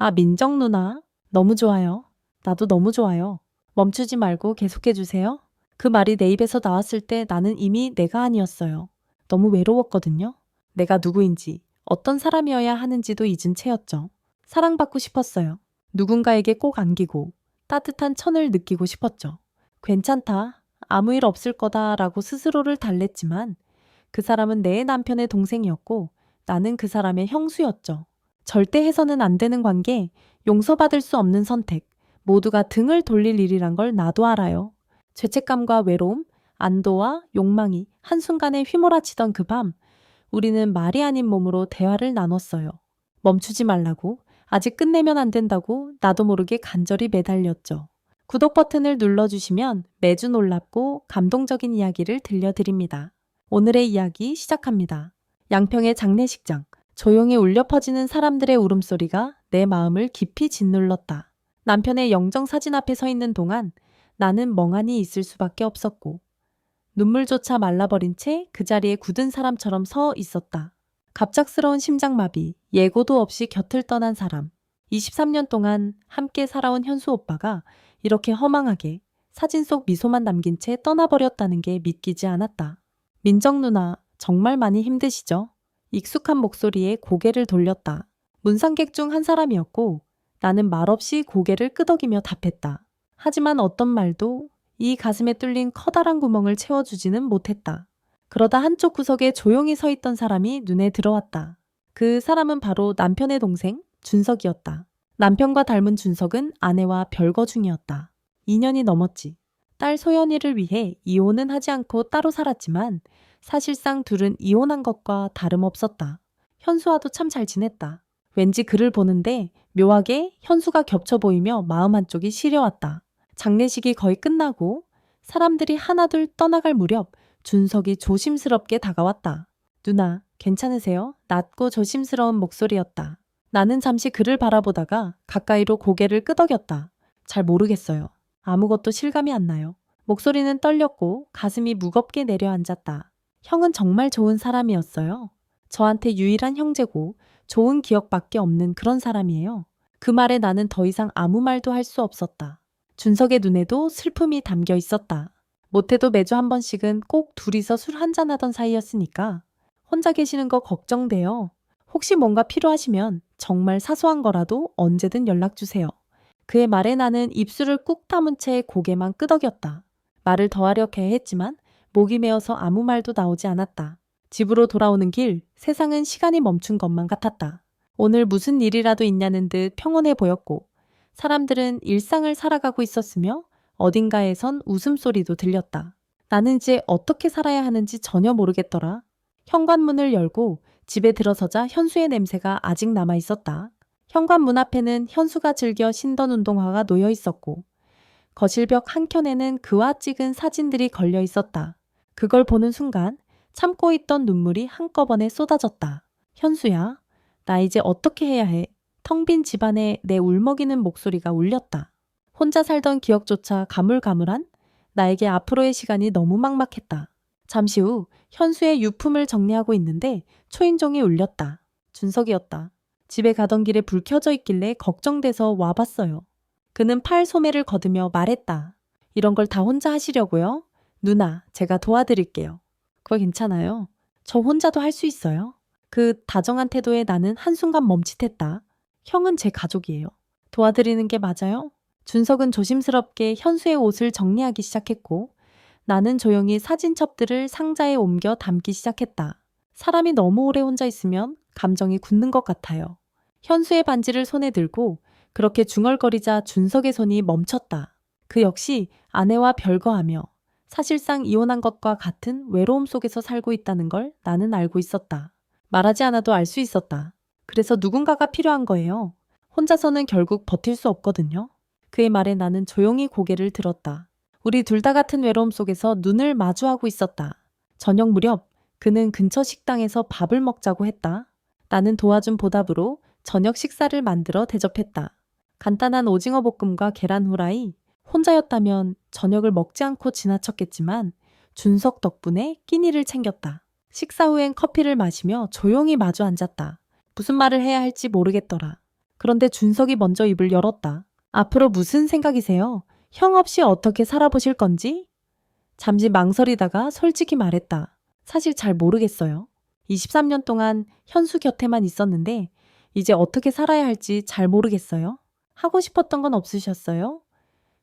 아, 민정 누나. 너무 좋아요. 나도 너무 좋아요. 멈추지 말고 계속해주세요. 그 말이 내 입에서 나왔을 때 나는 이미 내가 아니었어요. 너무 외로웠거든요. 내가 누구인지, 어떤 사람이어야 하는지도 잊은 채였죠. 사랑받고 싶었어요. 누군가에게 꼭 안기고 따뜻한 천을 느끼고 싶었죠. 괜찮다. 아무 일 없을 거다라고 스스로를 달랬지만 그 사람은 내 남편의 동생이었고 나는 그 사람의 형수였죠. 절대 해서는 안 되는 관계, 용서받을 수 없는 선택, 모두가 등을 돌릴 일이란 걸 나도 알아요. 죄책감과 외로움, 안도와 욕망이 한순간에 휘몰아치던 그 밤, 우리는 말이 아닌 몸으로 대화를 나눴어요. 멈추지 말라고, 아직 끝내면 안 된다고 나도 모르게 간절히 매달렸죠. 구독 버튼을 눌러주시면 매주 놀랍고 감동적인 이야기를 들려드립니다. 오늘의 이야기 시작합니다. 양평의 장례식장. 조용히 울려 퍼지는 사람들의 울음소리가 내 마음을 깊이 짓눌렀다. 남편의 영정 사진 앞에 서 있는 동안 나는 멍하니 있을 수밖에 없었고 눈물조차 말라버린 채 그 자리에 굳은 사람처럼 서 있었다. 갑작스러운 심장마비, 예고도 없이 곁을 떠난 사람. 23년 동안 함께 살아온 현수 오빠가 이렇게 허망하게 사진 속 미소만 남긴 채 떠나버렸다는 게 믿기지 않았다. 민정 누나, 정말 많이 힘드시죠? 익숙한 목소리에 고개를 돌렸다. 문상객 중 한 사람이었고 나는 말없이 고개를 끄덕이며 답했다. 하지만 어떤 말도 이 가슴에 뚫린 커다란 구멍을 채워주지는 못했다. 그러다 한쪽 구석에 조용히 서 있던 사람이 눈에 들어왔다. 그 사람은 바로 남편의 동생 준석이었다. 남편과 닮은 준석은 아내와 별거 중이었다. 2년이 넘었지. 딸 소연이를 위해 이혼은 하지 않고 따로 살았지만 사실상 둘은 이혼한 것과 다름없었다. 현수와도 참 잘 지냈다. 왠지 그를 보는데 묘하게 현수가 겹쳐 보이며 마음 한쪽이 시려왔다. 장례식이 거의 끝나고 사람들이 하나둘 떠나갈 무렵 준석이 조심스럽게 다가왔다. 누나, 괜찮으세요? 낮고 조심스러운 목소리였다. 나는 잠시 그를 바라보다가 가까이로 고개를 끄덕였다. 잘 모르겠어요. 아무것도 실감이 안 나요. 목소리는 떨렸고 가슴이 무겁게 내려앉았다. 형은 정말 좋은 사람이었어요. 저한테 유일한 형제고 좋은 기억밖에 없는 그런 사람이에요. 그 말에 나는 더 이상 아무 말도 할 수 없었다. 준석의 눈에도 슬픔이 담겨 있었다. 못해도 매주 한 번씩은 꼭 둘이서 술 한잔하던 사이였으니까 혼자 계시는 거 걱정돼요. 혹시 뭔가 필요하시면 정말 사소한 거라도 언제든 연락 주세요. 그의 말에 나는 입술을 꾹 다문 채 고개만 끄덕였다. 말을 더하려고 했지만 목이 메어서 아무 말도 나오지 않았다. 집으로 돌아오는 길, 세상은 시간이 멈춘 것만 같았다. 오늘 무슨 일이라도 있냐는 듯 평온해 보였고 사람들은 일상을 살아가고 있었으며 어딘가에선 웃음소리도 들렸다. 나는 이제 어떻게 살아야 하는지 전혀 모르겠더라. 현관문을 열고 집에 들어서자 현수의 냄새가 아직 남아 있었다. 현관문 앞에는 현수가 즐겨 신던 운동화가 놓여 있었고 거실벽 한켠에는 그와 찍은 사진들이 걸려 있었다. 그걸 보는 순간 참고 있던 눈물이 한꺼번에 쏟아졌다. 현수야, 나 이제 어떻게 해야 해? 텅 빈 집안에 내 울먹이는 목소리가 울렸다. 혼자 살던 기억조차 가물가물한 나에게 앞으로의 시간이 너무 막막했다. 잠시 후 현수의 유품을 정리하고 있는데 초인종이 울렸다. 준석이었다. 집에 가던 길에 불 켜져 있길래 걱정돼서 와봤어요. 그는 팔 소매를 걷으며 말했다. 이런 걸 다 혼자 하시려고요? 누나, 제가 도와드릴게요. 그거 괜찮아요. 저 혼자도 할 수 있어요. 그 다정한 태도에 나는 한순간 멈칫했다. 형은 제 가족이에요. 도와드리는 게 맞아요? 준석은 조심스럽게 현수의 옷을 정리하기 시작했고 나는 조용히 사진첩들을 상자에 옮겨 담기 시작했다. 사람이 너무 오래 혼자 있으면 감정이 굳는 것 같아요. 현수의 반지를 손에 들고 그렇게 중얼거리자 준석의 손이 멈췄다. 그 역시 아내와 별거하며 사실상 이혼한 것과 같은 외로움 속에서 살고 있다는 걸 나는 알고 있었다. 말하지 않아도 알 수 있었다. 그래서 누군가가 필요한 거예요. 혼자서는 결국 버틸 수 없거든요. 그의 말에 나는 조용히 고개를 들었다. 우리 둘 다 같은 외로움 속에서 눈을 마주하고 있었다. 저녁 무렵 그는 근처 식당에서 밥을 먹자고 했다. 나는 도와준 보답으로 저녁 식사를 만들어 대접했다. 간단한 오징어 볶음과 계란 후라이. 혼자였다면 저녁을 먹지 않고 지나쳤겠지만 준석 덕분에 끼니를 챙겼다. 식사 후엔 커피를 마시며 조용히 마주 앉았다. 무슨 말을 해야 할지 모르겠더라. 그런데 준석이 먼저 입을 열었다. 앞으로 무슨 생각이세요? 형 없이 어떻게 살아보실 건지? 잠시 망설이다가 솔직히 말했다. 사실 잘 모르겠어요. 23년 동안 현수 곁에만 있었는데 이제 어떻게 살아야 할지 잘 모르겠어요. 하고 싶었던 건 없으셨어요?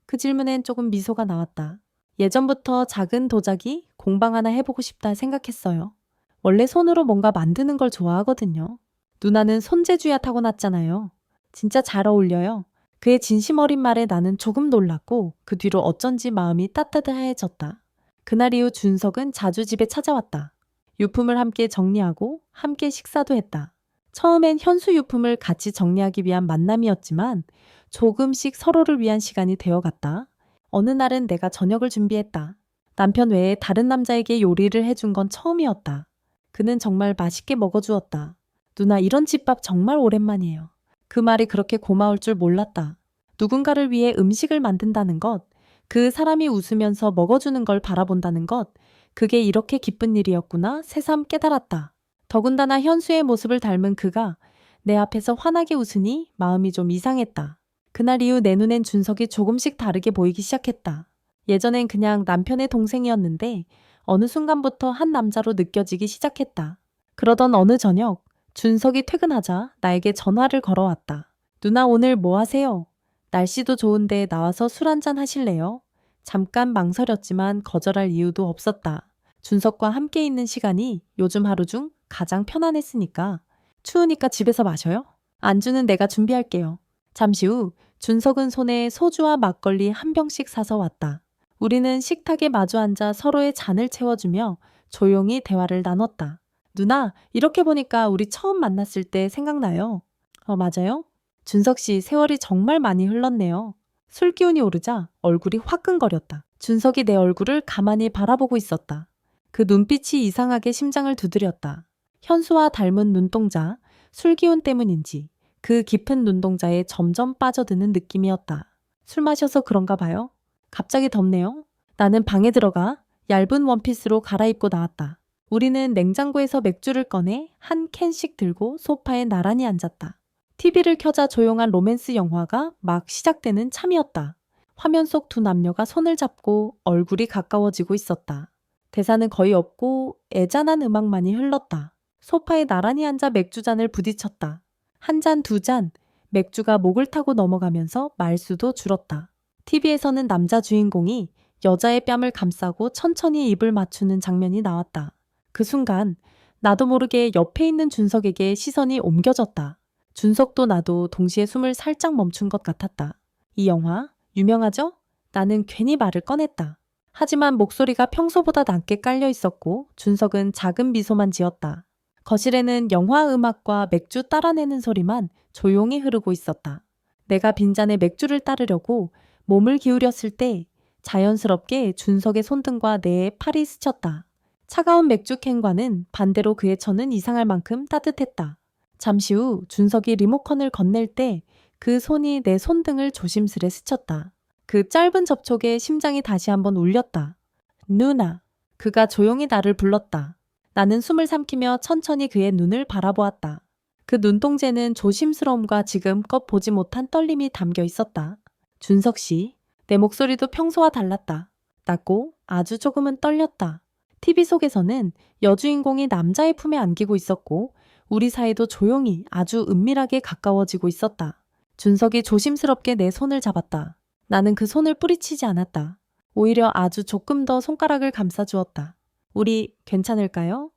그 질문엔 조금 미소가 나왔다. 예전부터 작은 도자기 공방 하나 해보고 싶다 생각했어요. 원래 손으로 뭔가 만드는 걸 좋아하거든요. 누나는 손재주야 타고났잖아요. 진짜 잘 어울려요. 그의 진심 어린 말에 나는 조금 놀랐고 그 뒤로 어쩐지 마음이 따뜻해졌다. 그날 이후 준석은 자주 집에 찾아왔다. 유품을 함께 정리하고 함께 식사도 했다. 처음엔 현수 유품을 같이 정리하기 위한 만남이었지만 조금씩 서로를 위한 시간이 되어갔다. 어느 날은 내가 저녁을 준비했다. 남편 외에 다른 남자에게 요리를 해준 건 처음이었다. 그는 정말 맛있게 먹어주었다. 누나 이런 집밥 정말 오랜만이에요. 그 말이 그렇게 고마울 줄 몰랐다. 누군가를 위해 음식을 만든다는 것, 그 사람이 웃으면서 먹어주는 걸 바라본다는 것, 그게 이렇게 기쁜 일이었구나 새삼 깨달았다. 더군다나 현수의 모습을 닮은 그가 내 앞에서 환하게 웃으니 마음이 좀 이상했다. 그날 이후 내 눈엔 준석이 조금씩 다르게 보이기 시작했다. 예전엔 그냥 남편의 동생이었는데 어느 순간부터 한 남자로 느껴지기 시작했다. 그러던 어느 저녁 준석이 퇴근하자 나에게 전화를 걸어왔다. 누나 오늘 뭐 하세요? 날씨도 좋은데 나와서 술 한잔 하실래요? 잠깐 망설였지만 거절할 이유도 없었다. 준석과 함께 있는 시간이 요즘 하루 중 가장 편안했으니까. 추우니까 집에서 마셔요? 안주는 내가 준비할게요. 잠시 후 준석은 손에 소주와 막걸리 한 병씩 사서 왔다. 우리는 식탁에 마주 앉아 서로의 잔을 채워주며 조용히 대화를 나눴다. 누나, 이렇게 보니까 우리 처음 만났을 때 생각나요. 맞아요? 준석 씨, 세월이 정말 많이 흘렀네요. 술 기운이 오르자 얼굴이 화끈거렸다. 준석이 내 얼굴을 가만히 바라보고 있었다. 그 눈빛이 이상하게 심장을 두드렸다. 현수와 닮은 눈동자, 술 기운 때문인지 그 깊은 눈동자에 점점 빠져드는 느낌이었다. 술 마셔서 그런가 봐요. 갑자기 덥네요. 나는 방에 들어가 얇은 원피스로 갈아입고 나왔다. 우리는 냉장고에서 맥주를 꺼내 한 캔씩 들고 소파에 나란히 앉았다. TV를 켜자 조용한 로맨스 영화가 막 시작되는 참이었다. 화면 속 두 남녀가 손을 잡고 얼굴이 가까워지고 있었다. 대사는 거의 없고 애잔한 음악만이 흘렀다. 소파에 나란히 앉아 맥주잔을 부딪혔다. 한 잔, 두 잔, 맥주가 목을 타고 넘어가면서 말수도 줄었다. TV에서는 남자 주인공이 여자의 뺨을 감싸고 천천히 입을 맞추는 장면이 나왔다. 그 순간 나도 모르게 옆에 있는 준석에게 시선이 옮겨졌다. 준석도 나도 동시에 숨을 살짝 멈춘 것 같았다. 이 영화 유명하죠? 나는 괜히 말을 꺼냈다. 하지만 목소리가 평소보다 낮게 깔려 있었고 준석은 작은 미소만 지었다. 거실에는 영화 음악과 맥주 따라내는 소리만 조용히 흐르고 있었다. 내가 빈잔에 맥주를 따르려고 몸을 기울였을 때 자연스럽게 준석의 손등과 내 팔이 스쳤다. 차가운 맥주캔과는 반대로 그의 천은 이상할 만큼 따뜻했다. 잠시 후 준석이 리모컨을 건넬 때 그 손이 내 손등을 조심스레 스쳤다. 그 짧은 접촉에 심장이 다시 한번 울렸다. 누나. 그가 조용히 나를 불렀다. 나는 숨을 삼키며 천천히 그의 눈을 바라보았다. 그 눈동자는 조심스러움과 지금껏 보지 못한 떨림이 담겨 있었다. 준석 씨. 내 목소리도 평소와 달랐다. 낮고 아주 조금은 떨렸다. TV 속에서는 여주인공이 남자의 품에 안기고 있었고 우리 사이도 조용히 아주 은밀하게 가까워지고 있었다. 준석이 조심스럽게 내 손을 잡았다. 나는 그 손을 뿌리치지 않았다. 오히려 아주 조금 더 손가락을 감싸주었다. 우리 괜찮을까요?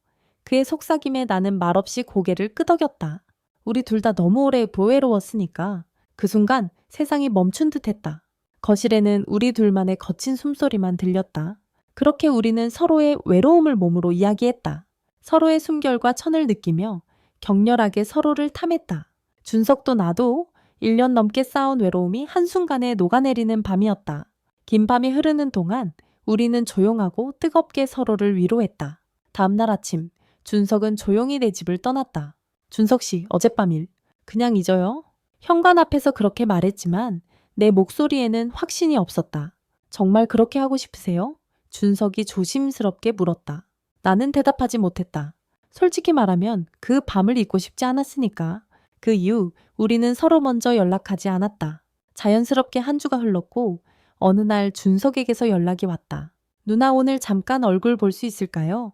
그의 속삭임에 나는 말없이 고개를 끄덕였다. 우리 둘 다 너무 오래 보외로웠으니까. 그 순간 세상이 멈춘 듯했다. 거실에는 우리 둘만의 거친 숨소리만 들렸다. 그렇게 우리는 서로의 외로움을 몸으로 이야기했다. 서로의 숨결과 천을 느끼며 격렬하게 서로를 탐했다. 준석도 나도 1년 넘게 쌓아온 외로움이 한순간에 녹아내리는 밤이었다. 긴 밤이 흐르는 동안 우리는 조용하고 뜨겁게 서로를 위로했다. 다음날 아침, 준석은 조용히 내 집을 떠났다. 준석 씨, 어젯밤 일. 그냥 잊어요. 현관 앞에서 그렇게 말했지만 내 목소리에는 확신이 없었다. 정말 그렇게 하고 싶으세요? 준석이 조심스럽게 물었다. 나는 대답하지 못했다. 솔직히 말하면 그 밤을 잊고 싶지 않았으니까. 그 이후 우리는 서로 먼저 연락하지 않았다. 자연스럽게 한 주가 흘렀고 어느 날 준석에게서 연락이 왔다. 누나 오늘 잠깐 얼굴 볼 수 있을까요?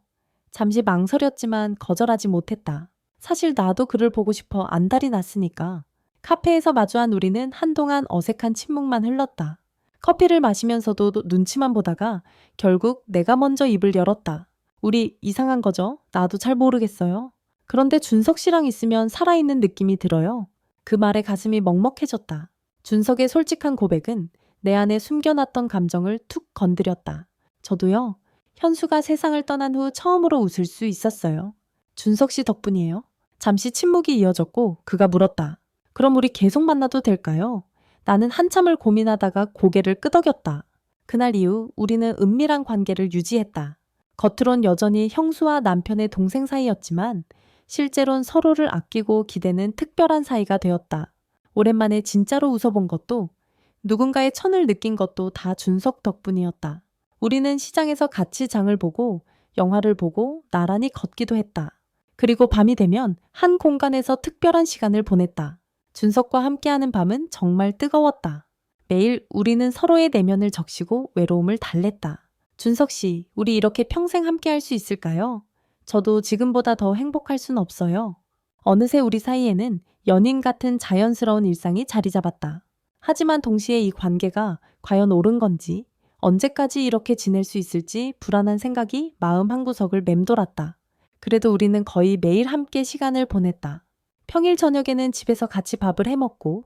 잠시 망설였지만 거절하지 못했다. 사실 나도 그를 보고 싶어 안달이 났으니까. 카페에서 마주한 우리는 한동안 어색한 침묵만 흘렀다. 커피를 마시면서도 눈치만 보다가 결국 내가 먼저 입을 열었다. 우리 이상한 거죠? 나도 잘 모르겠어요. 그런데 준석 씨랑 있으면 살아있는 느낌이 들어요. 그 말에 가슴이 먹먹해졌다. 준석의 솔직한 고백은 내 안에 숨겨놨던 감정을 툭 건드렸다. 저도요. 현수가 세상을 떠난 후 처음으로 웃을 수 있었어요. 준석 씨 덕분이에요. 잠시 침묵이 이어졌고 그가 물었다. 그럼 우리 계속 만나도 될까요? 나는 한참을 고민하다가 고개를 끄덕였다. 그날 이후 우리는 은밀한 관계를 유지했다. 겉으론 여전히 형수와 남편의 동생 사이였지만 실제론 서로를 아끼고 기대는 특별한 사이가 되었다. 오랜만에 진짜로 웃어본 것도 누군가의 천을 느낀 것도 다 준석 덕분이었다. 우리는 시장에서 같이 장을 보고 영화를 보고 나란히 걷기도 했다. 그리고 밤이 되면 한 공간에서 특별한 시간을 보냈다. 준석과 함께하는 밤은 정말 뜨거웠다. 매일 우리는 서로의 내면을 적시고 외로움을 달랬다. 준석 씨, 우리 이렇게 평생 함께할 수 있을까요? 저도 지금보다 더 행복할 순 없어요. 어느새 우리 사이에는 연인 같은 자연스러운 일상이 자리 잡았다. 하지만 동시에 이 관계가 과연 옳은 건지, 언제까지 이렇게 지낼 수 있을지 불안한 생각이 마음 한구석을 맴돌았다. 그래도 우리는 거의 매일 함께 시간을 보냈다. 평일 저녁에는 집에서 같이 밥을 해먹고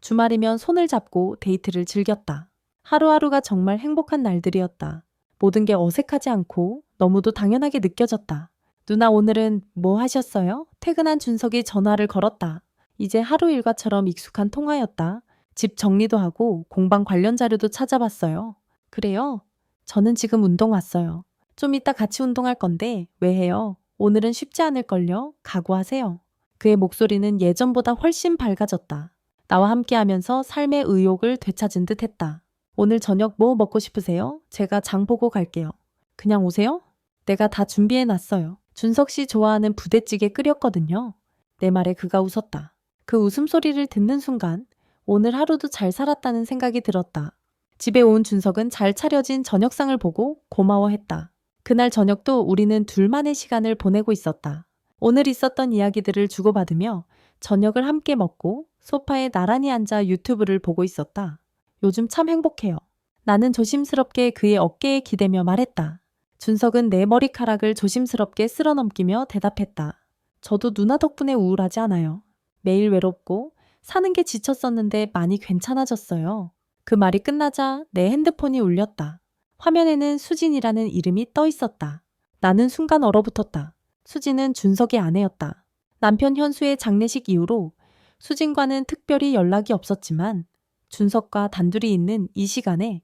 주말이면 손을 잡고 데이트를 즐겼다. 하루하루가 정말 행복한 날들이었다. 모든 게 어색하지 않고 너무도 당연하게 느껴졌다. 누나 오늘은 뭐 하셨어요? 퇴근한 준석이 전화를 걸었다. 이제 하루 일과처럼 익숙한 통화였다. 집 정리도 하고 공방 관련 자료도 찾아봤어요. 그래요? 저는 지금 운동 왔어요. 좀 이따 같이 운동할 건데 왜 해요? 오늘은 쉽지 않을걸요? 각오하세요. 그의 목소리는 예전보다 훨씬 밝아졌다. 나와 함께하면서 삶의 의욕을 되찾은 듯 했다. 오늘 저녁 뭐 먹고 싶으세요? 제가 장 보고 갈게요. 그냥 오세요? 내가 다 준비해놨어요. 준석 씨 좋아하는 부대찌개 끓였거든요. 내 말에 그가 웃었다. 그 웃음소리를 듣는 순간 오늘 하루도 잘 살았다는 생각이 들었다. 집에 온 준석은 잘 차려진 저녁상을 보고 고마워했다. 그날 저녁도 우리는 둘만의 시간을 보내고 있었다. 오늘 있었던 이야기들을 주고받으며 저녁을 함께 먹고 소파에 나란히 앉아 유튜브를 보고 있었다. 요즘 참 행복해요. 나는 조심스럽게 그의 어깨에 기대며 말했다. 준석은 내 머리카락을 조심스럽게 쓸어넘기며 대답했다. 저도 누나 덕분에 우울하지 않아요. 매일 외롭고 사는 게 지쳤었는데 많이 괜찮아졌어요. 그 말이 끝나자 내 핸드폰이 울렸다. 화면에는 수진이라는 이름이 떠 있었다. 나는 순간 얼어붙었다. 수진은 준석의 아내였다. 남편 현수의 장례식 이후로 수진과는 특별히 연락이 없었지만 준석과 단둘이 있는 이 시간에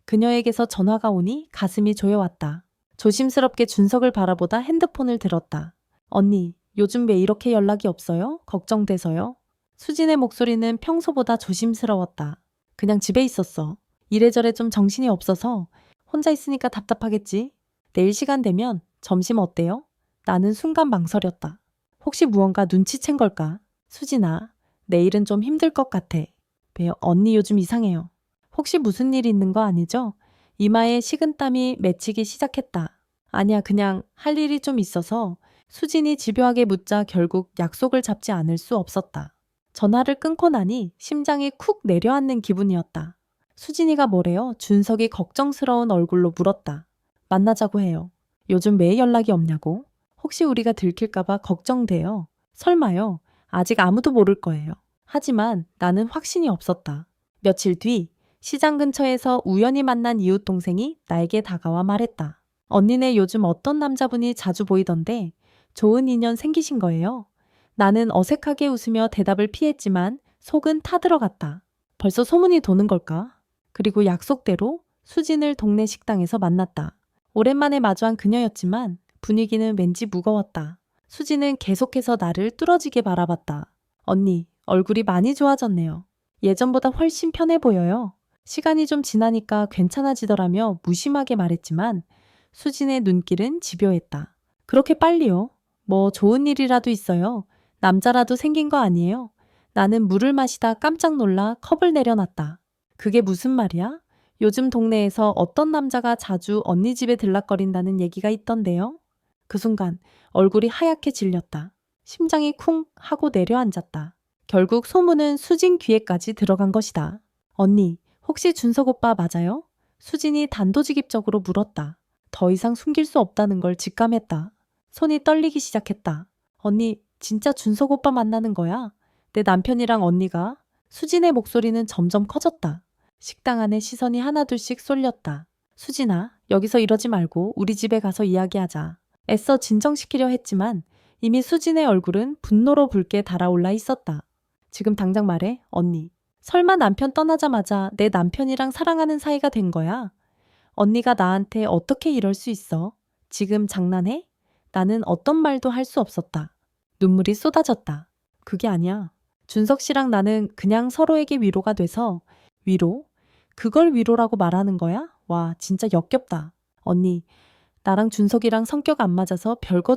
그녀에게서 전화가 오니 가슴이 조여왔다. 조심스럽게 준석을 바라보다 핸드폰을 들었다. 언니, 요즘 왜 이렇게 연락이 없어요? 걱정돼서요? 수진의 목소리는 평소보다 조심스러웠다. 그냥 집에 있었어. 이래저래 좀 정신이 없어서 혼자 있으니까 답답하겠지. 내일 시간 되면 점심 어때요? 나는 순간 망설였다. 혹시 무언가 눈치챈 걸까? 수진아, 내일은 좀 힘들 것 같아. 왜요? 언니 요즘 이상해요. 혹시 무슨 일 있는 거 아니죠? 이마에 식은땀이 맺히기 시작했다. 아니야, 그냥 할 일이 좀 있어서 수진이 집요하게 묻자 결국 약속을 잡지 않을 수 없었다. 전화를 끊고 나니 심장이 쿡 내려앉는 기분이었다. 수진이가 뭐래요? 준석이 걱정스러운 얼굴로 물었다. 만나자고 해요. 요즘 왜 연락이 없냐고? 혹시 우리가 들킬까봐 걱정돼요. 설마요. 아직 아무도 모를 거예요. 하지만 나는 확신이 없었다. 며칠 뒤 시장 근처에서 우연히 만난 이웃 동생이 나에게 다가와 말했다. 언니네 요즘 어떤 남자분이 자주 보이던데 좋은 인연 생기신 거예요? 나는 어색하게 웃으며 대답을 피했지만 속은 타들어갔다. 벌써 소문이 도는 걸까? 그리고 약속대로 수진을 동네 식당에서 만났다. 오랜만에 마주한 그녀였지만 분위기는 왠지 무거웠다. 수진은 계속해서 나를 뚫어지게 바라봤다. 언니, 얼굴이 많이 좋아졌네요. 예전보다 훨씬 편해 보여요. 시간이 좀 지나니까 괜찮아지더라며 무심하게 말했지만 수진의 눈길은 집요했다. 그렇게 빨리요? 뭐 좋은 일이라도 있어요? 남자라도 생긴 거 아니에요? 나는 물을 마시다 깜짝 놀라 컵을 내려놨다. 그게 무슨 말이야? 요즘 동네에서 어떤 남자가 자주 언니 집에 들락거린다는 얘기가 있던데요? 그 순간 얼굴이 하얗게 질렸다. 심장이 쿵 하고 내려앉았다. 결국 소문은 수진 귀에까지 들어간 것이다. 언니, 혹시 준석 오빠 맞아요? 수진이 단도직입적으로 물었다. 더 이상 숨길 수 없다는 걸 직감했다. 손이 떨리기 시작했다. 언니, 진짜 준석 오빠 만나는 거야? 내 남편이랑 언니가? 수진의 목소리는 점점 커졌다. 식당 안에 시선이 하나둘씩 쏠렸다. 수진아, 여기서 이러지 말고 우리 집에 가서 이야기하자. 애써 진정시키려 했지만 이미 수진의 얼굴은 분노로 붉게 달아올라 있었다. 지금 당장 말해, 언니. 설마 남편 떠나자마자 내 남편이랑 사랑하는 사이가 된 거야? 언니가 나한테 어떻게 이럴 수 있어? 지금 장난해? 나는 어떤 말도 할 수 없었다. 눈물이 쏟아졌다. 그게 아니야. 준석 씨랑 나는 그냥 서로에게 위로가 돼서 위로? 그걸 위로라고 말하는 거야? 와, 진짜 역겹다. 언니, 나랑 준석이랑 성격 안 맞아서 별거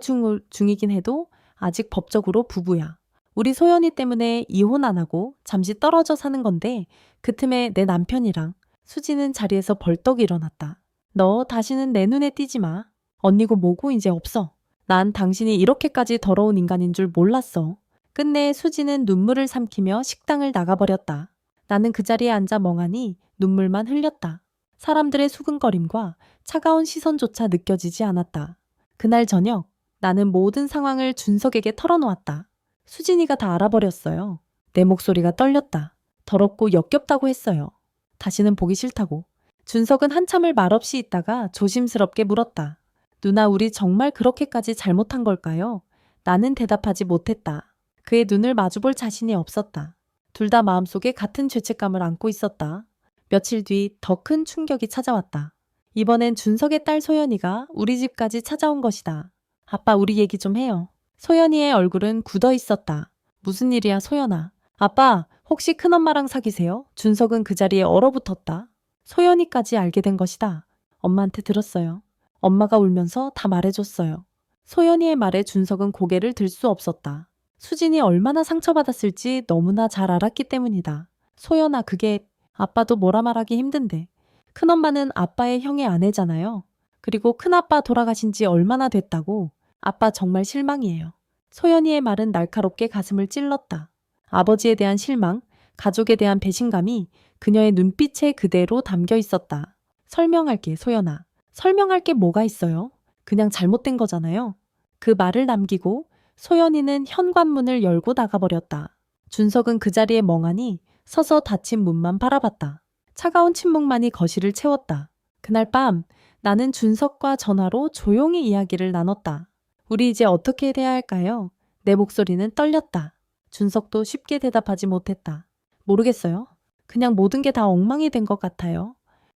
중이긴 해도 아직 법적으로 부부야. 우리 소연이 때문에 이혼 안 하고 잠시 떨어져 사는 건데 그 틈에 내 남편이랑 수지는 자리에서 벌떡 일어났다. 너 다시는 내 눈에 띄지 마. 언니고 뭐고 이제 없어. 난 당신이 이렇게까지 더러운 인간인 줄 몰랐어. 끝내 수지는 눈물을 삼키며 식당을 나가버렸다. 나는 그 자리에 앉아 멍하니 눈물만 흘렸다. 사람들의 수근거림과 차가운 시선조차 느껴지지 않았다. 그날 저녁 나는 모든 상황을 준석에게 털어놓았다. 수진이가 다 알아버렸어요. 내 목소리가 떨렸다. 더럽고 역겹다고 했어요. 다시는 보기 싫다고. 준석은 한참을 말없이 있다가 조심스럽게 물었다. 누나, 우리 정말 그렇게까지 잘못한 걸까요? 나는 대답하지 못했다. 그의 눈을 마주볼 자신이 없었다. 둘 다 마음속에 같은 죄책감을 안고 있었다. 며칠 뒤 더 큰 충격이 찾아왔다. 이번엔 준석의 딸 소연이가 우리 집까지 찾아온 것이다. 아빠, 우리 얘기 좀 해요. 소연이의 얼굴은 굳어 있었다. 무슨 일이야, 소연아. 아빠, 혹시 큰엄마랑 사귀세요? 준석은 그 자리에 얼어붙었다. 소연이까지 알게 된 것이다. 엄마한테 들었어요. 엄마가 울면서 다 말해줬어요. 소연이의 말에 준석은 고개를 들 수 없었다. 수진이 얼마나 상처받았을지 너무나 잘 알았기 때문이다. 소연아, 그게 아빠도 뭐라 말하기 힘든데. 큰엄마는 아빠의 형의 아내잖아요. 그리고 큰아빠 돌아가신 지 얼마나 됐다고. 아빠 정말 실망이에요. 소연이의 말은 날카롭게 가슴을 찔렀다. 아버지에 대한 실망, 가족에 대한 배신감이 그녀의 눈빛에 그대로 담겨 있었다. 설명할게, 소연아. 설명할 게 뭐가 있어요? 그냥 잘못된 거잖아요. 그 말을 남기고 소연이는 현관문을 열고 나가버렸다. 준석은 그 자리에 멍하니 서서 닫힌 문만 바라봤다. 차가운 침묵만이 거실을 채웠다. 그날 밤 나는 준석과 전화로 조용히 이야기를 나눴다. 우리 이제 어떻게 해야 할까요? 내 목소리는 떨렸다. 준석도 쉽게 대답하지 못했다. 모르겠어요. 그냥 모든 게 다 엉망이 된 것 같아요.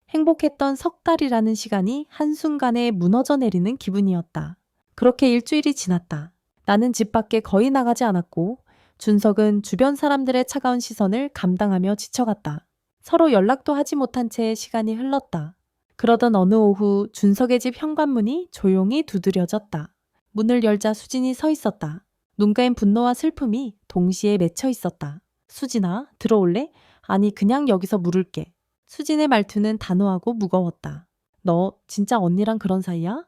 행복했던 석 달이라는 시간이 한순간에 무너져 내리는 기분이었다. 그렇게 일주일이 지났다. 나는 집 밖에 거의 나가지 않았고 준석은 주변 사람들의 차가운 시선을 감당하며 지쳐갔다. 서로 연락도 하지 못한 채 시간이 흘렀다. 그러던 어느 오후 준석의 집 현관문이 조용히 두드려졌다. 문을 열자 수진이 서 있었다. 눈가엔 분노와 슬픔이 동시에 맺혀 있었다. 수진아, 들어올래? 아니, 그냥 여기서 물을게. 수진의 말투는 단호하고 무거웠다. 너 진짜 언니랑 그런 사이야?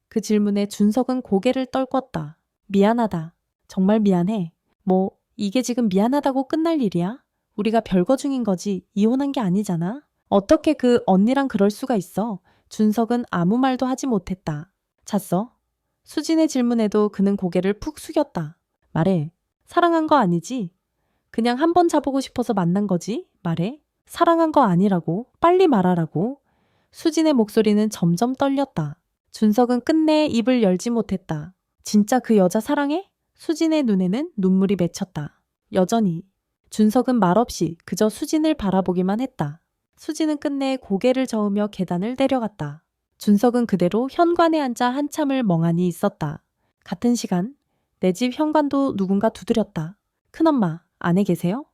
그 질문에 준석은 고개를 떨궜다. 미안하다. 정말 미안해. 뭐, 이게 지금 미안하다고 끝날 일이야? 우리가 별거 중인 거지 이혼한 게 아니잖아. 어떻게 그 언니랑 그럴 수가 있어? 준석은 아무 말도 하지 못했다. 잤어? 수진의 질문에도 그는 고개를 푹 숙였다. 말해. 사랑한 거 아니지? 그냥 한번 자보고 싶어서 만난 거지? 말해. 사랑한 거 아니라고. 빨리 말하라고. 수진의 목소리는 점점 떨렸다. 준석은 끝내 입을 열지 못했다. 진짜 그 여자 사랑해? 수진의 눈에는 눈물이 맺혔다. 여전히. 준석은 말없이 그저 수진을 바라보기만 했다. 수진은 끝내 고개를 저으며 계단을 내려갔다. 준석은 그대로 현관에 앉아 한참을 멍하니 있었다. 같은 시간 내 집 현관도 누군가 두드렸다. 큰엄마, 안에 계세요?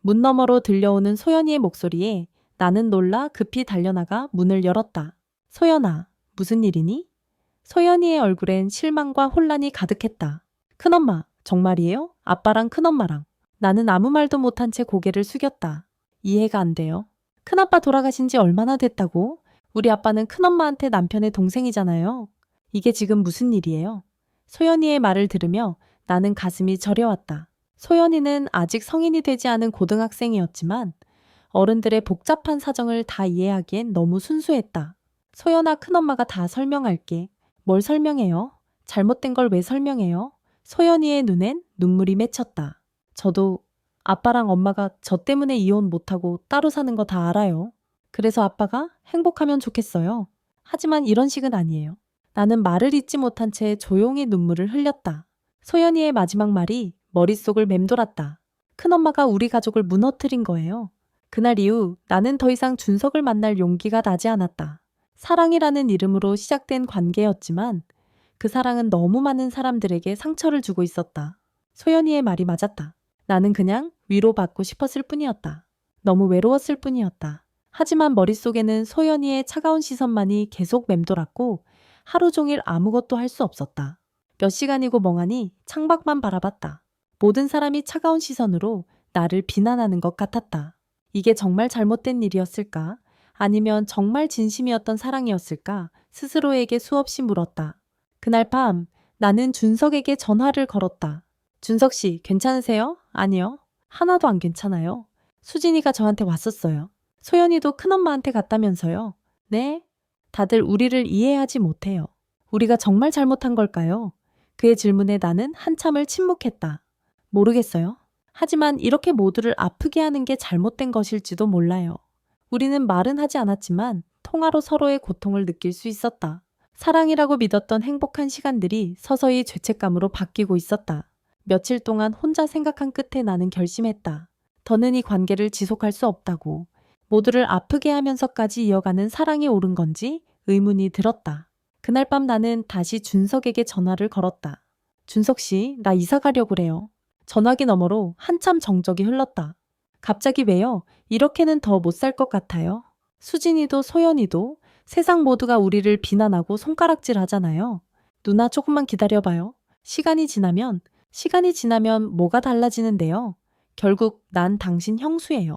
문 너머로 들려오는 소연이의 목소리에 나는 놀라 급히 달려나가 문을 열었다. 소연아, 무슨 일이니? 소연이의 얼굴엔 실망과 혼란이 가득했다. 큰엄마, 정말이에요? 아빠랑 큰엄마랑. 나는 아무 말도 못한 채 고개를 숙였다. 이해가 안 돼요. 큰아빠 돌아가신 지 얼마나 됐다고? 우리 아빠는 큰엄마한테 남편의 동생이잖아요. 이게 지금 무슨 일이에요? 소연이의 말을 들으며 나는 가슴이 저려왔다. 소연이는 아직 성인이 되지 않은 고등학생이었지만 어른들의 복잡한 사정을 다 이해하기엔 너무 순수했다. 소연아, 큰엄마가 다 설명할게. 뭘 설명해요? 잘못된 걸 왜 설명해요? 소연이의 눈엔 눈물이 맺혔다. 저도 아빠랑 엄마가 저 때문에 이혼 못하고 따로 사는 거 다 알아요. 그래서 아빠가 행복하면 좋겠어요. 하지만 이런 식은 아니에요. 나는 말을 잇지 못한 채 조용히 눈물을 흘렸다. 소연이의 마지막 말이 머릿속을 맴돌았다. 큰엄마가 우리 가족을 무너뜨린 거예요. 그날 이후 나는 더 이상 준석을 만날 용기가 나지 않았다. 사랑이라는 이름으로 시작된 관계였지만 그 사랑은 너무 많은 사람들에게 상처를 주고 있었다. 소연이의 말이 맞았다. 나는 그냥 위로받고 싶었을 뿐이었다. 너무 외로웠을 뿐이었다. 하지만 머릿속에는 소연이의 차가운 시선만이 계속 맴돌았고 하루 종일 아무것도 할 수 없었다. 몇 시간이고 멍하니 창밖만 바라봤다. 모든 사람이 차가운 시선으로 나를 비난하는 것 같았다. 이게 정말 잘못된 일이었을까? 아니면 정말 진심이었던 사랑이었을까? 스스로에게 수없이 물었다. 그날 밤 나는 준석에게 전화를 걸었다. 준석 씨, 괜찮으세요? 아니요. 하나도 안 괜찮아요. 수진이가 저한테 왔었어요. 소연이도 큰엄마한테 갔다면서요. 네? 다들 우리를 이해하지 못해요. 우리가 정말 잘못한 걸까요? 그의 질문에 나는 한참을 침묵했다. 모르겠어요. 하지만 이렇게 모두를 아프게 하는 게 잘못된 것일지도 몰라요. 우리는 말은 하지 않았지만 통화로 서로의 고통을 느낄 수 있었다. 사랑이라고 믿었던 행복한 시간들이 서서히 죄책감으로 바뀌고 있었다. 며칠 동안 혼자 생각한 끝에 나는 결심했다. 더는 이 관계를 지속할 수 없다고. 모두를 아프게 하면서까지 이어가는 사랑이 옳은 건지 의문이 들었다. 그날 밤 나는 다시 준석에게 전화를 걸었다. 준석 씨, 나 이사 가려고 그래요. 전화기 너머로 한참 정적이 흘렀다. 갑자기 왜요? 이렇게는 더 못 살 것 같아요. 수진이도 소연이도 세상 모두가 우리를 비난하고 손가락질 하잖아요. 누나 조금만 기다려봐요. 시간이 지나면 뭐가 달라지는데요. 결국 난 당신 형수예요.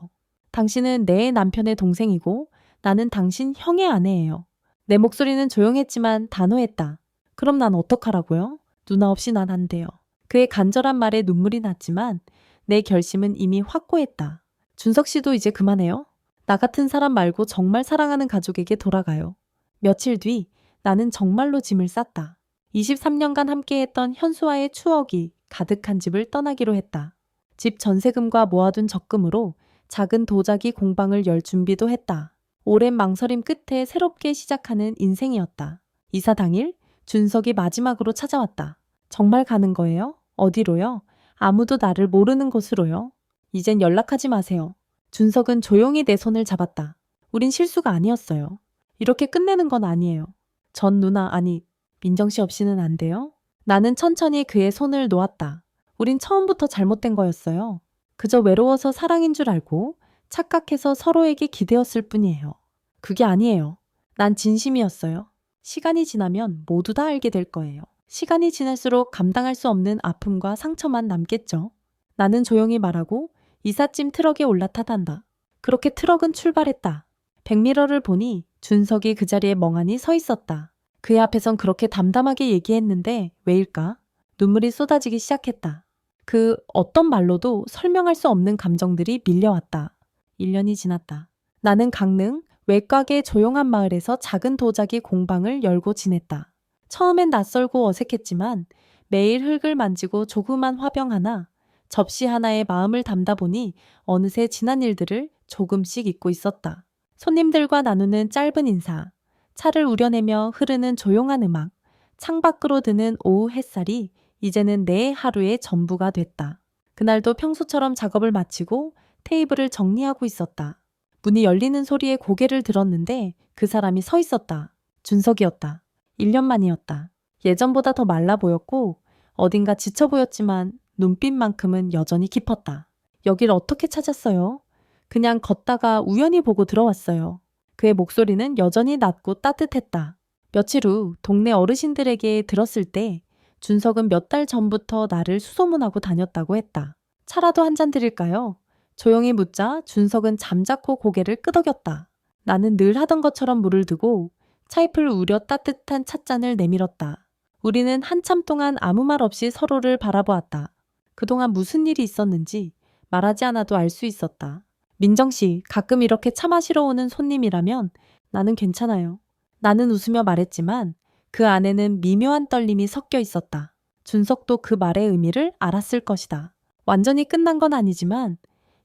당신은 내 남편의 동생이고 나는 당신 형의 아내예요. 내 목소리는 조용했지만 단호했다. 그럼 난 어떡하라고요? 누나 없이 난 안 돼요. 그의 간절한 말에 눈물이 났지만 내 결심은 이미 확고했다. 준석 씨도 이제 그만해요. 나 같은 사람 말고 정말 사랑하는 가족에게 돌아가요. 며칠 뒤 나는 정말로 짐을 쌌다. 23년간 함께했던 현수와의 추억이 가득한 집을 떠나기로 했다. 집 전세금과 모아둔 적금으로 작은 도자기 공방을 열 준비도 했다. 오랜 망설임 끝에 새롭게 시작하는 인생이었다. 이사 당일 준석이 마지막으로 찾아왔다. 정말 가는 거예요? 어디로요? 아무도 나를 모르는 곳으로요. 이젠 연락하지 마세요. 준석은 조용히 내 손을 잡았다. 우린 실수가 아니었어요. 이렇게 끝내는 건 아니에요. 전 누나, 아니, 민정 씨 없이는 안 돼요? 나는 천천히 그의 손을 놓았다. 우린 처음부터 잘못된 거였어요. 그저 외로워서 사랑인 줄 알고 착각해서 서로에게 기대었을 뿐이에요. 그게 아니에요. 난 진심이었어요. 시간이 지나면 모두 다 알게 될 거예요. 시간이 지날수록 감당할 수 없는 아픔과 상처만 남겠죠. 나는 조용히 말하고 이삿짐 트럭에 올라타단다. 그렇게 트럭은 출발했다. 백미러를 보니 준석이 그 자리에 멍하니 서 있었다. 그의 앞에선 그렇게 담담하게 얘기했는데 왜일까? 눈물이 쏟아지기 시작했다. 그 어떤 말로도 설명할 수 없는 감정들이 밀려왔다. 1년이 지났다. 나는 강릉 외곽의 조용한 마을에서 작은 도자기 공방을 열고 지냈다. 처음엔 낯설고 어색했지만 매일 흙을 만지고 조그만 화병 하나, 접시 하나에 마음을 담다 보니 어느새 지난 일들을 조금씩 잊고 있었다. 손님들과 나누는 짧은 인사, 차를 우려내며 흐르는 조용한 음악, 창밖으로 드는 오후 햇살이 이제는 내 하루의 전부가 됐다. 그날도 평소처럼 작업을 마치고 테이블을 정리하고 있었다. 문이 열리는 소리에 고개를 들었는데 그 사람이 서 있었다. 준석이었다. 1년 만이었다. 예전보다 더 말라 보였고 어딘가 지쳐 보였지만 눈빛만큼은 여전히 깊었다. 여길 어떻게 찾았어요? 그냥 걷다가 우연히 보고 들어왔어요. 그의 목소리는 여전히 낮고 따뜻했다. 며칠 후 동네 어르신들에게 들었을 때 준석은 몇 달 전부터 나를 수소문하고 다녔다고 했다. 차라도 한 잔 드릴까요? 조용히 묻자 준석은 잠자코 고개를 끄덕였다. 나는 늘 하던 것처럼 물을 두고 차잎을 우려 따뜻한 찻잔을 내밀었다. 우리는 한참 동안 아무 말 없이 서로를 바라보았다. 그동안 무슨 일이 있었는지 말하지 않아도 알 수 있었다. 민정 씨, 가끔 이렇게 차 마시러 오는 손님이라면 나는 괜찮아요. 나는 웃으며 말했지만 그 안에는 미묘한 떨림이 섞여 있었다. 준석도 그 말의 의미를 알았을 것이다. 완전히 끝난 건 아니지만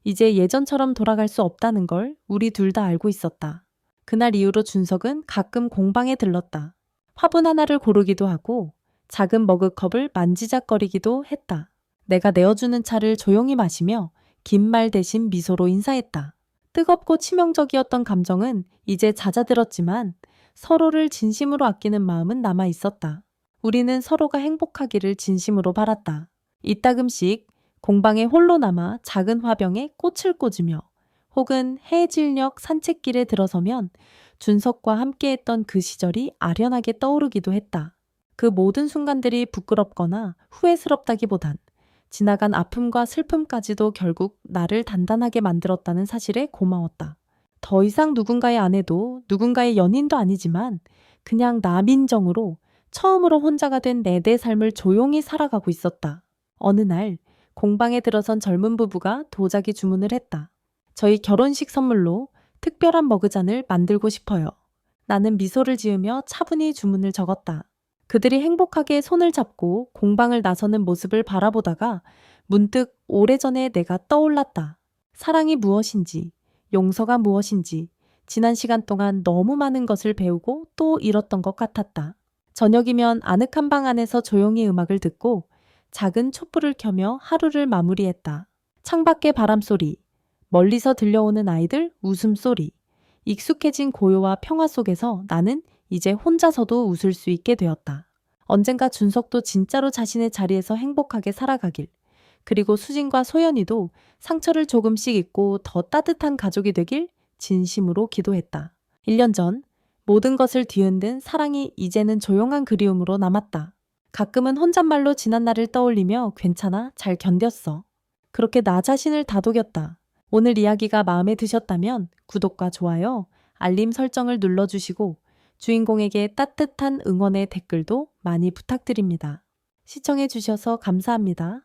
이제 예전처럼 돌아갈 수 없다는 걸 우리 둘 다 알고 있었다. 그날 이후로 준석은 가끔 공방에 들렀다. 화분 하나를 고르기도 하고 작은 머그컵을 만지작거리기도 했다. 내가 내어주는 차를 조용히 마시며 긴 말 대신 미소로 인사했다. 뜨겁고 치명적이었던 감정은 이제 잦아들었지만 서로를 진심으로 아끼는 마음은 남아 있었다. 우리는 서로가 행복하기를 진심으로 바랐다. 이따금씩 공방에 홀로 남아 작은 화병에 꽃을 꽂으며 혹은 해질녘 산책길에 들어서면 준석과 함께했던 그 시절이 아련하게 떠오르기도 했다. 그 모든 순간들이 부끄럽거나 후회스럽다기보단 지나간 아픔과 슬픔까지도 결국 나를 단단하게 만들었다는 사실에 고마웠다. 더 이상 누군가의 아내도 누군가의 연인도 아니지만 그냥 나 민정으로 처음으로 혼자가 된 내 삶을 조용히 살아가고 있었다. 어느 날 공방에 들어선 젊은 부부가 도자기 주문을 했다. 저희 결혼식 선물로 특별한 머그잔을 만들고 싶어요. 나는 미소를 지으며 차분히 주문을 적었다. 그들이 행복하게 손을 잡고 공방을 나서는 모습을 바라보다가 문득 오래전에 내가 떠올랐다. 사랑이 무엇인지, 용서가 무엇인지, 지난 시간 동안 너무 많은 것을 배우고 또 잃었던 것 같았다. 저녁이면 아늑한 방 안에서 조용히 음악을 듣고 작은 촛불을 켜며 하루를 마무리했다. 창밖의 바람소리, 멀리서 들려오는 아이들 웃음소리, 익숙해진 고요와 평화 속에서 나는 이제 혼자서도 웃을 수 있게 되었다. 언젠가 준석도 진짜로 자신의 자리에서 행복하게 살아가길, 그리고 수진과 소연이도 상처를 조금씩 잊고 더 따뜻한 가족이 되길 진심으로 기도했다. 1년 전 모든 것을 뒤흔든 사랑이 이제는 조용한 그리움으로 남았다. 가끔은 혼잣말로 지난 날을 떠올리며 괜찮아, 잘 견뎠어. 그렇게 나 자신을 다독였다. 오늘 이야기가 마음에 드셨다면 구독과 좋아요, 알림 설정을 눌러주시고 주인공에게 따뜻한 응원의 댓글도 많이 부탁드립니다. 시청해 주셔서 감사합니다.